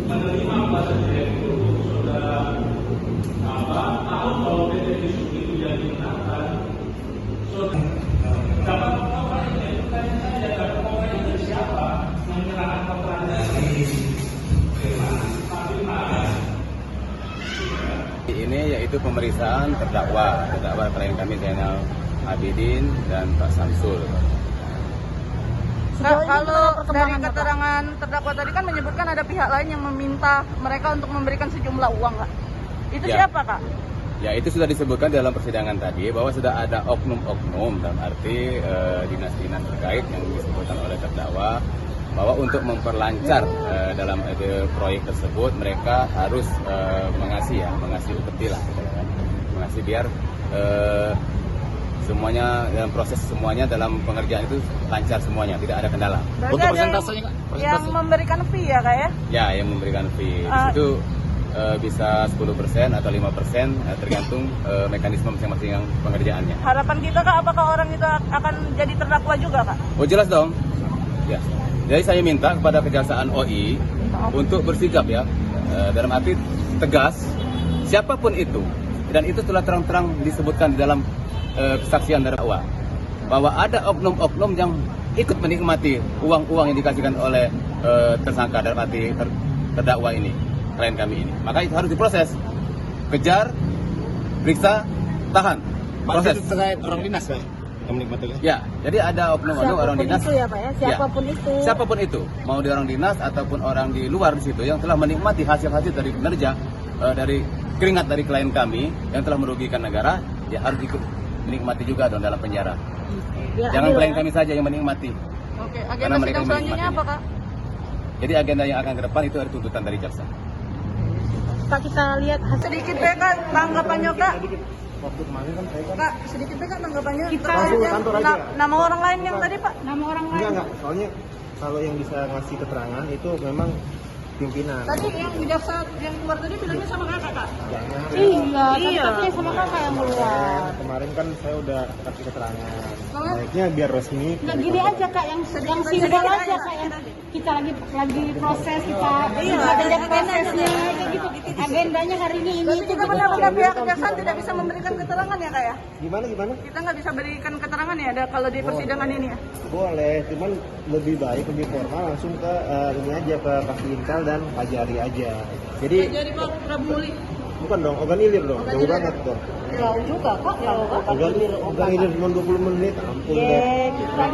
Menerima kuasa direktur saudara tahu bahwa PT itu yang digunakan dapat pokoknya itu tadi saya dapat pokoknya dari siapa yang menyerahkan pokoknya ini yaitu pemeriksaan terdakwa klien kami Zainal Abidin dan Pak Samsul. Kalau dari keterangan terdakwa tadi kan menyebutkan ada pihak lain yang meminta mereka untuk memberikan sejumlah uang, Kak. Itu Ya. siapa, Kak? Ya, itu sudah disebutkan dalam persidangan tadi bahwa sudah ada oknum-oknum dalam arti dinas-dinas terkait yang disebutkan oleh terdakwa bahwa untuk memperlancar dalam proyek tersebut mereka harus mengasih upeti lah, mengasih biar semuanya dalam proses dalam pengerjaan itu lancar semuanya, tidak ada kendala. Berarti untuk persentasenya, Kak? Yang memberikan fee ya, Kak ya? Ya, yang memberikan fee. Di situ bisa 10% atau 5% tergantung mekanisme masing-masing yang pengerjaannya. Harapan kita, Kak, apakah orang itu akan jadi terdakwa juga, Kak? Oh, jelas dong. Ya. Jadi saya minta kepada Kejaksaan OI untuk bersikap ya, dalam arti tegas siapapun itu, dan itu telah terang-terang disebutkan di dalam kesaksian terdakwa bahwa ada oknum-oknum yang ikut menikmati uang-uang yang dikasihkan oleh tersangka dalam arti terdakwa ini, klien kami ini. Maka itu harus diproses, kejar, periksa, tahan, proses. Terkait orang dinas, Pak? Ya, jadi ada oknum-oknum orang dinas. Itu ya, Pak ya, siapapun ya, itu. Siapapun itu, mau di orang dinas ataupun orang di luar di situ yang telah menikmati hasil-hasil dari kinerja dari keringat dari klien kami yang telah merugikan negara, ya harus ikut menikmati juga dong dalam penjara. Jangan klien kami saja yang menikmati. Oke, agenda sidang selanjutnya apa, Kak? Jadi agenda yang akan ke depan itu ada tuntutan dari jaksa. Pak, kita lihat Sedikit deh, Kak, tanggapannya, Kak. Waktu kemarin kan saya kan Kak, sedikit deh, Kak, tanggapannya. Kita langsung ke kantor aja. Nama orang lain yang tadi, Pak? Nama orang lain. enggak, soalnya kalau yang bisa ngasih keterangan itu memang pimpinan. Tadi yang jaksa yang keluar tadi bilangnya sama Kakak, Kak? Jangan. iya, tapi sama kakak yang keluar. Kemarin kan saya udah kasih keterangan. Baiknya biar resmi. Nah, gini aja, Kak, yang simpel aja, Kak, yang kita lagi proses, kita ada prosesnya kayak gitu. Agendanya hari ini Berarti itu. kita benar-benar pihak kejaksaan tidak bisa memberikan keterangan ya, Kak ya? Gimana? Kita nggak bisa berikan keterangan ya, ada kalau di persidangan ini ya? Boleh, cuman lebih baik, lebih formal langsung ke ini aja, ke Kasih Intel dan Pak Jari aja. Jadi Pak Prabu Muli. bukan dong, Ogan Ilir dong, jauh banget dong. Jauh juga, Kak. Ogan Ilir cuma 20 menit, ampun deh. Kita